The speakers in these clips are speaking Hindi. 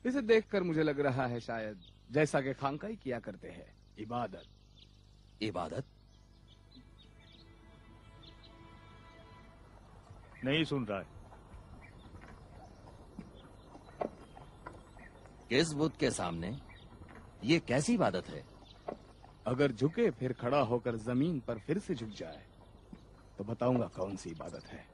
इसे देखकर मुझे लग रहा है शायद जैसा कि खानकाई किया करते हैं, इबादत। इबादत? नहीं सुन रहा है। किस बुत के सामने? ये कैसी इबादत है? अगर झुके फिर खड़ा होकर जमीन पर फिर से झुक जाए तो बताऊंगा कौन सी इबादत है।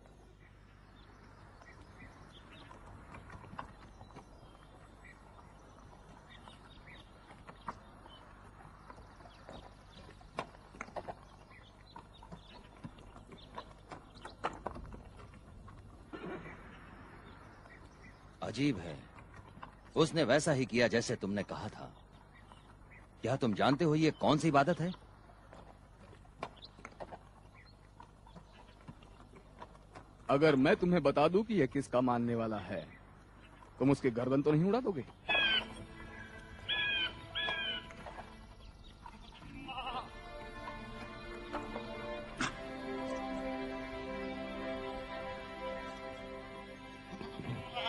अजीब है, उसने वैसा ही किया जैसे तुमने कहा था। क्या तुम जानते हो ये कौन सी इबादत है? अगर मैं तुम्हें बता दूं कि यह किसका मानने वाला है, तुम उसकी गर्दन तो नहीं उड़ा दोगे?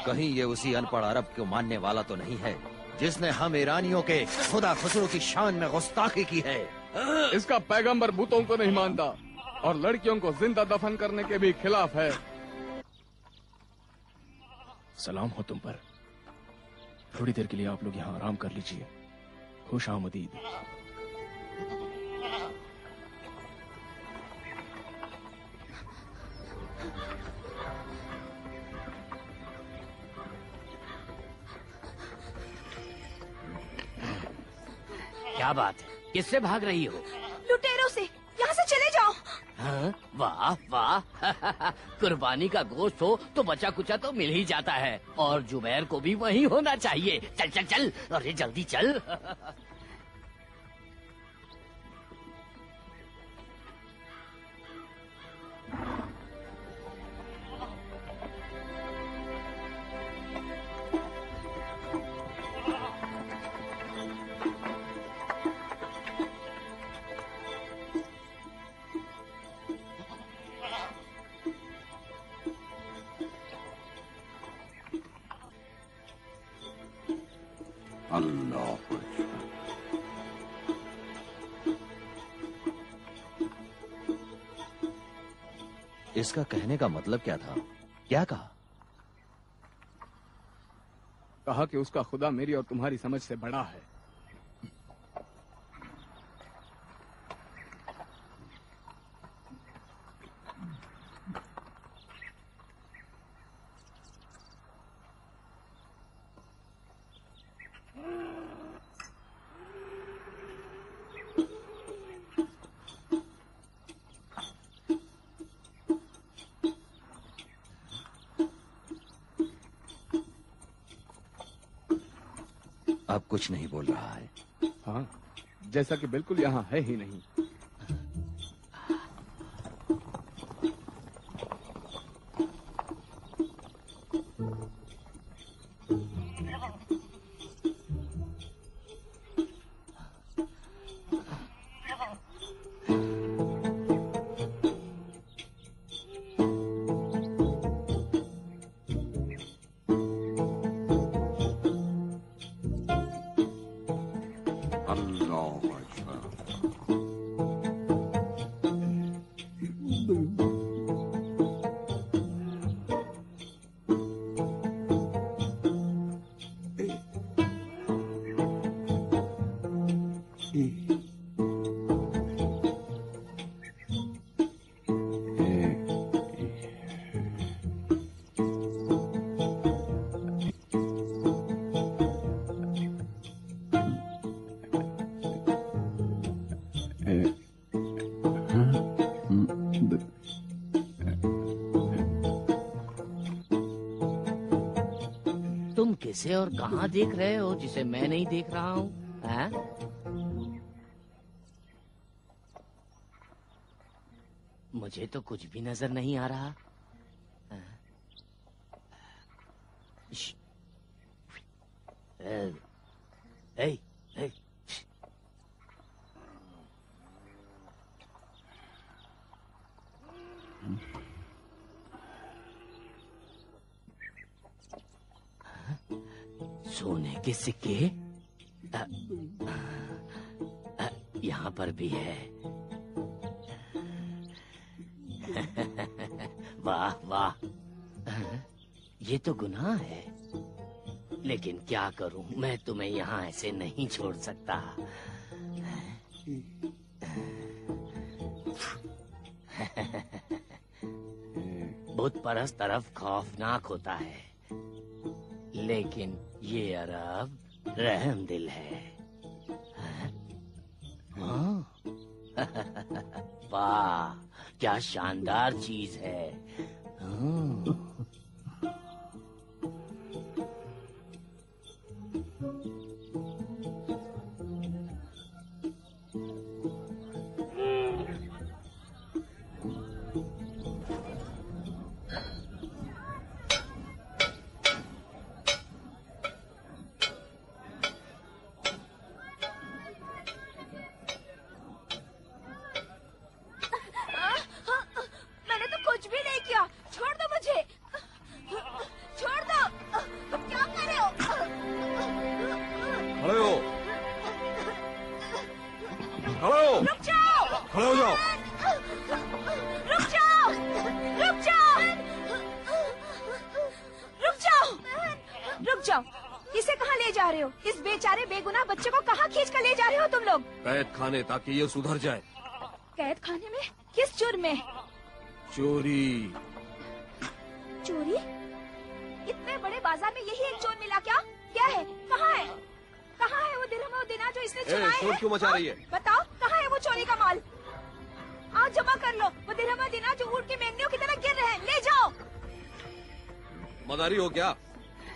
कहीं ये उसी अनपढ़ अरब को मानने वाला तो नहीं है जिसने हम ईरानियों के खुदा खुसरो की शान में गुस्ताखी की है? इसका पैगंबर भूतों को नहीं मानता और लड़कियों को जिंदा दफन करने के भी खिलाफ है। सलाम हो तुम पर। थोड़ी देर के लिए आप लोग यहाँ आराम कर लीजिए। खुश आमदीद। क्या बात है? किससे भाग रही हो? लुटेरों से। यहाँ से चले जाओ। हाँ? वाह वाह कुर्बानी का गोश्त हो तो बचा कुचा तो मिल ही जाता है, और जुबैर को भी वही होना चाहिए। चल चल चल, अरे जल्दी चल। इसका कहने का मतलब क्या था? क्या कहा? कहा कि उसका खुदा मेरी और तुम्हारी समझ से बड़ा है। अब कुछ नहीं बोल रहा है। हाँ, जैसा कि बिल्कुल यहाँ है ही नहीं। तुम किसे और कहाँ देख रहे हो जिसे मैं नहीं देख रहा हूँ? हाँ? मुझे तो कुछ भी नजर नहीं आ रहा। हाँ? ए, ए, सोने के सिक्के यहाँ पर भी है। वाह वाह, ये तो गुनाह है, लेकिन क्या करूं, मैं तुम्हें यहाँ ऐसे नहीं छोड़ सकता। बुत परस तरफ खौफनाक होता है, लेकिन ये अरब रहम दिल है। हाँ? वाह, क्या शानदार चीज है। हाँ। मैंने तो कुछ भी नहीं किया, छोड़ दो मुझे, छोड़ दो। क्या कर रहे हो? खड़े हो, खड़े हो, रुक जाओ, खड़े हो जाओ। रुक जाओ, रुक जाओ, रुक जाओ, रुक जाओ। इसे कहाँ ले जा रहे हो? इस बेचारे बेगुनाह बच्चे को कहाँ खींच कर ले जा रहे हो तुम लोग? कैद खाने, ताकि ये सुधर जाए। कैद खाने में? किस जुर्म में? चोरी। चोरी? इतने बड़े बाजार में यही एक चोर मिला क्या? क्या है? कहाँ है? कहाँ है वो दिरहम और दिनार जो इसने चुराए शोर हैं? क्यों मचा रही है? बताओ, कहाँ है वो चोरी का माल? आज जमा कर लो वो दिरहम और दिनार जो ऊँट की मेंढियों की तरह गिर रहे हैं। ले जाओ। मदारी हो क्या?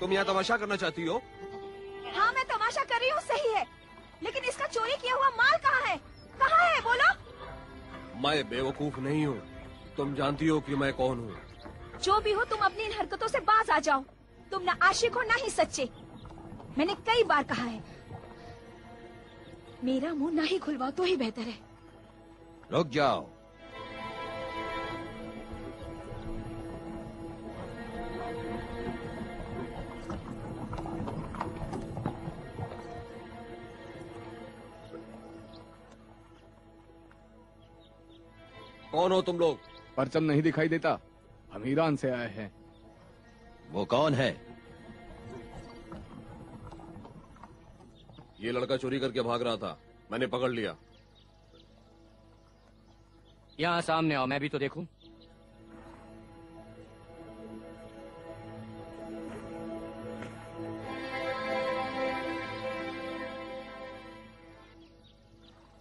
तुम यहाँ तमाशा करना चाहती हो? हाँ, मैं तमाशा कर रही हूँ, सही है, लेकिन इसका चोरी किया हुआ माल कहाँ है? कहाँ है? बोलो। मैं बेवकूफ नहीं हूँ, तुम जानती हो कि मैं कौन हूँ। जो भी हो, तुम अपनी इन हरकतों से बाज आ जाओ। तुम ना आशिक हो ना ही सच्चे। मैंने कई बार कहा है, मेरा मुंह ना ही खुलवाओ तो ही बेहतर है। रुक जाओ। कौन हो तुम लोग? परचम नहीं दिखाई देता? हम ईरान से आए हैं। वो कौन है? ये लड़का चोरी करके भाग रहा था, मैंने पकड़ लिया। यहाँ सामने आओ, मैं भी तो देखूं।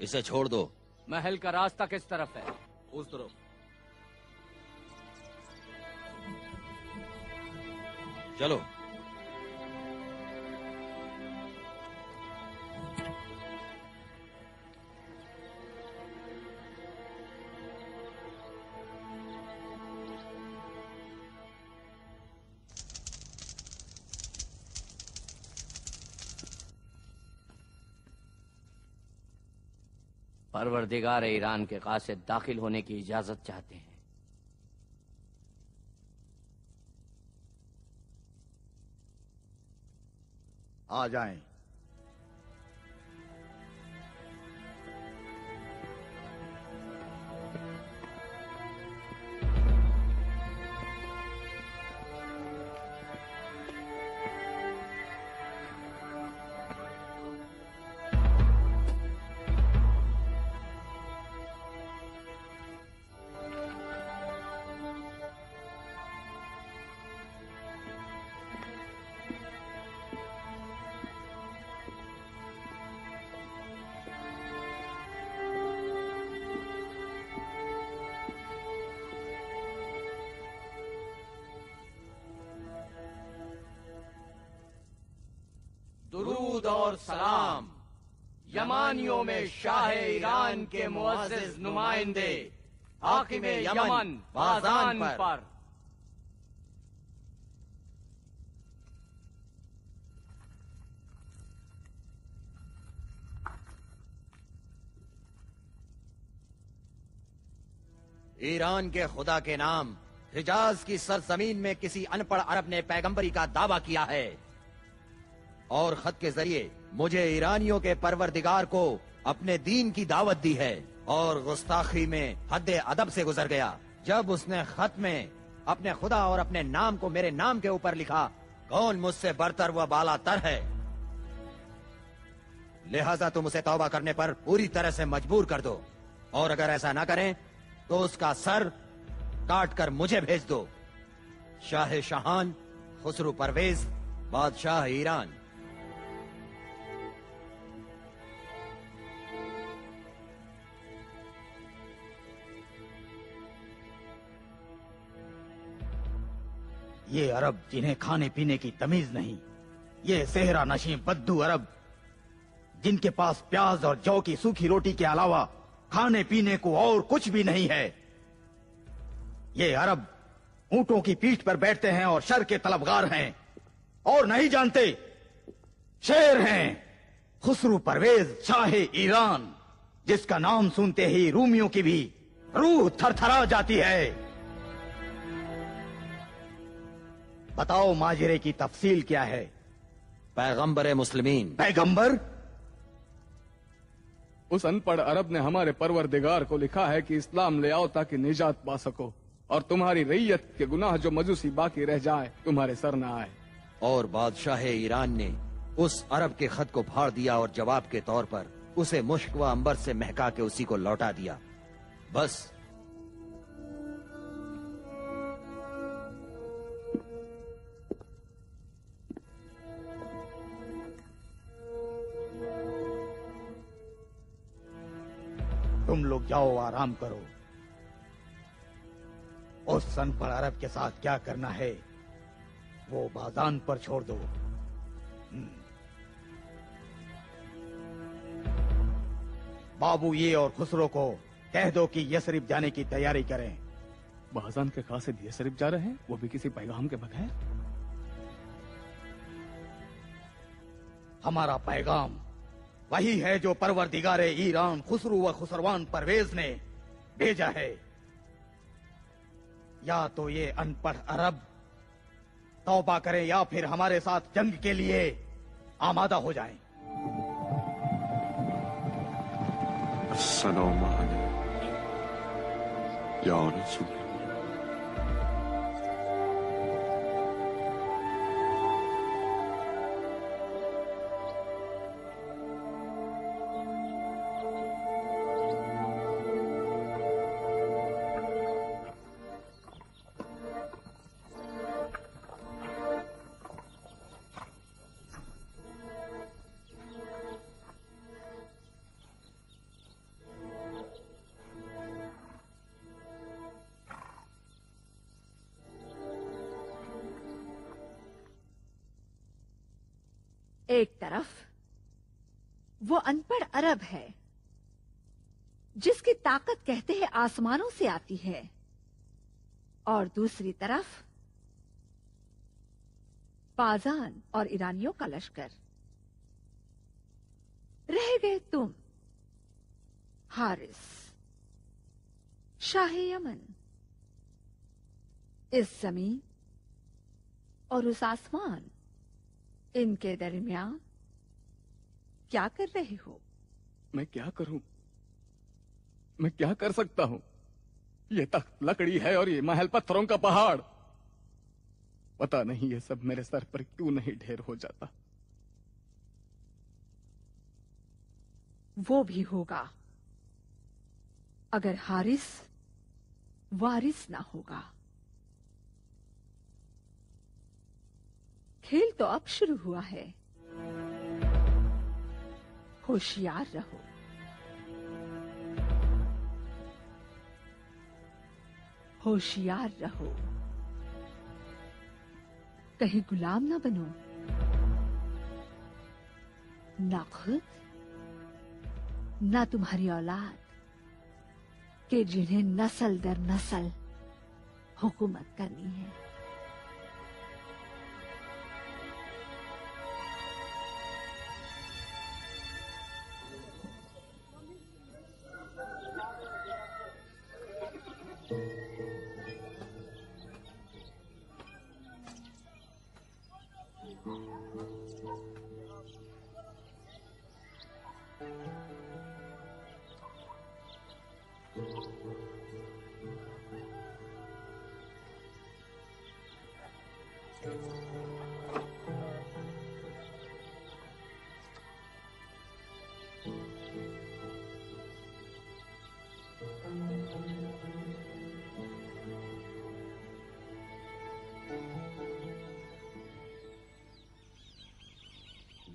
इसे छोड़ दो। महल का रास्ता किस तरफ है? उस तरफ। चलो। परवरदिगार ईरान के कासिद दाखिल होने की इजाजत चाहते हैं। आ जाएं। दुरूद और सलाम यमानियों में शाह ईरान के मुअज़्ज़िज़ नुमाइंदे हाकिम यमन बाज़ान पर। ईरान के खुदा के नाम हिजाज की सरजमीन में किसी अनपढ़ अरब ने पैगंबरी का दावा किया है और खत के जरिए मुझे ईरानियों के परवरदिगार को अपने दीन की दावत दी है और गुस्ताखी में हद अदब से गुजर गया जब उसने खत में अपने खुदा और अपने नाम को मेरे नाम के ऊपर लिखा। कौन मुझसे बरतर व बालातर है? लिहाजा तुम उसे तौबा करने पर पूरी तरह से मजबूर कर दो, और अगर ऐसा ना करें तो उसका सर काट कर मुझे भेज दो। शाह शाहान खुसरू परवेज, बादशाह ईरान। ये अरब जिन्हें खाने पीने की तमीज नहीं, ये सेहरा नशी बद्दू अरब जिनके पास प्याज और जौ की सूखी रोटी के अलावा खाने पीने को और कुछ भी नहीं है। ये अरब ऊंटों की पीठ पर बैठते हैं और शर के तलबगार हैं और नहीं जानते शेर हैं खुसरू परवेज शाह ईरान, जिसका नाम सुनते ही रूमियों की भी रूह थरथरा जाती है। बताओ माजरे की तफसील क्या है? पैगंबर मुस्लिमीन। पैगंबर? उस अनपढ़ अरब ने हमारे परवरदिगार को लिखा है कि इस्लाम ले आओ ताकि निजात पा सको और तुम्हारी रैयत के गुनाह जो मजूसी बाकी रह जाए तुम्हारे सर न आए। और बादशाह ईरान ने उस अरब के खत को फाड़ दिया और जवाब के तौर पर उसे मुश्क व अंबर से महका के उसी को लौटा दिया। बस तुम लोग जाओ, आराम करो। उस अनपढ़ अरब के साथ क्या करना है वो बाजान पर छोड़ दो। बाबू ये और खुसरो को कह दो कि यसरिफ जाने की तैयारी करें। बाजान के कासिद यसरिफ जा रहे हैं, वो भी किसी पैगाम के बगैर। हमारा पैगाम वही है जो परवरदिगारे ईरान खुसरू व खुसरवान परवेज ने भेजा है। या तो ये अनपढ़ अरब तौबा करें या फिर हमारे साथ जंग के लिए आमादा हो जाएं। अस्सलाम अलैकुम या रसूल। एक तरफ वो अनपढ़ अरब है जिसकी ताकत कहते हैं आसमानों से आती है, और दूसरी तरफ बाजान और ईरानियों का लश्कर। रह गए तुम, हारिस शाह यमन। इस जमीन और उस आसमान, इनके दरमियान क्या कर रहे हो? मैं क्या करूं? मैं क्या कर सकता हूं? ये तख्त लकड़ी है और ये महल पत्थरों का पहाड़। पता नहीं ये सब मेरे सर पर क्यों नहीं ढेर हो जाता। वो भी होगा अगर हारिस वारिस ना होगा। खेल तो अब शुरू हुआ है, होशियार रहो। होशियार रहो, कहीं गुलाम ना बनो, ना खुद ना तुम्हारी औलाद के जिन्हें नस्ल दर नस्ल हुकूमत करनी है।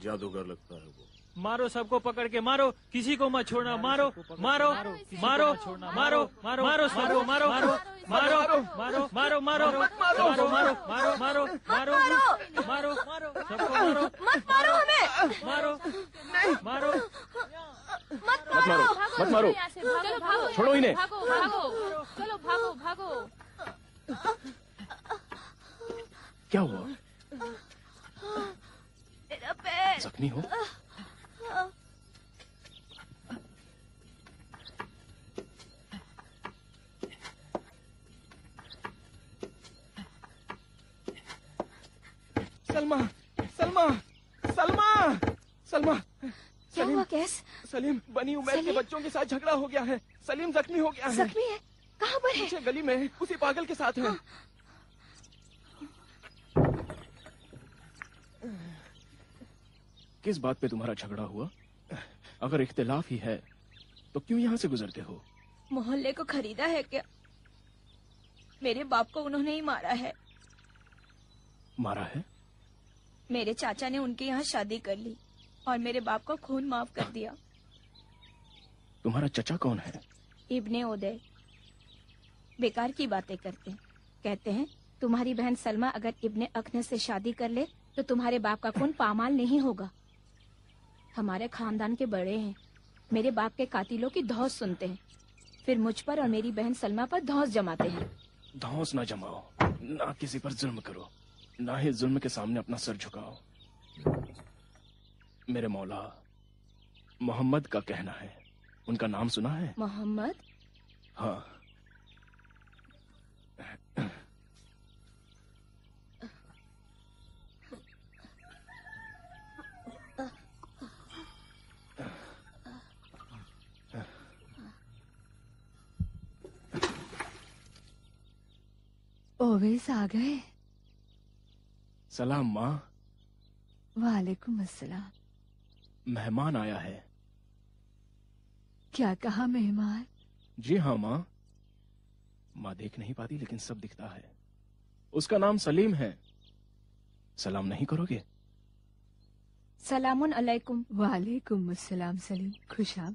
जादूगर लगता है वो। मारो, सबको पकड़ के मारो, किसी को मत छोड़ना। मारो मारो मारो मारो मारो मारो सबको, मारो मारो मारो मारो मारो मारो मारो मारो मारो मारो मारो मारो सबको, मारो मत मारो हमें, मारो मारो मत मत मारो, मत मारो, चलो भागो, छोड़ो इन्हें। भागो भागो, चलो भागो भागो। क्या हुआ? मेरा पैर। जख्मी हो? सलमा, सलमा, सलमा, सलमा। क्या हुआ कैस? सलीम, बनी उमैर के बच्चों के साथ झगड़ा हो गया है। सलीम जख्मी हो गया है। जख्मी है? कहाँ पर है? पीछे गली में उसी पागल के साथ है। किस बात पे तुम्हारा झगड़ा हुआ? अगर इख्तिलाफ ही है तो क्यों यहाँ से गुजरते हो? मोहल्ले को खरीदा है क्या? मेरे बाप को उन्होंने ही मारा है। मारा है? मेरे चाचा ने उनके यहाँ शादी कर ली और मेरे बाप को खून माफ कर दिया। तुम्हारा चचा कौन है? इब्ने उदय। बेकार की बातें करते हैं। कहते हैं तुम्हारी बहन सलमा अगर इब्ने अखनस से शादी कर ले तो तुम्हारे बाप का खून पामाल नहीं होगा। हमारे खानदान के बड़े हैं, मेरे बाप के कातिलों की धौंस सुनते हैं, फिर मुझ पर और मेरी बहन सलमा पर धौंस जमाते हैं। धौंस ना जमाओ, ना किसी पर जुल्म करो, ना ही जुल्म के सामने अपना सर झुकाओ। मेरे मौला मोहम्मद का कहना है। उनका नाम सुना है? मोहम्मद? हाँ। ओवैस आ गए? सलाम माँ। वालेकुम अस्सलाम। मेहमान आया है। क्या कहा मेहमान? जी हाँ माँ। माँ देख नहीं पाती लेकिन सब दिखता है। उसका नाम सलीम है। सलाम नहीं करोगे? सलामुन अलैकुम। वालेकुम अस्सलाम सलीम, खुशाब।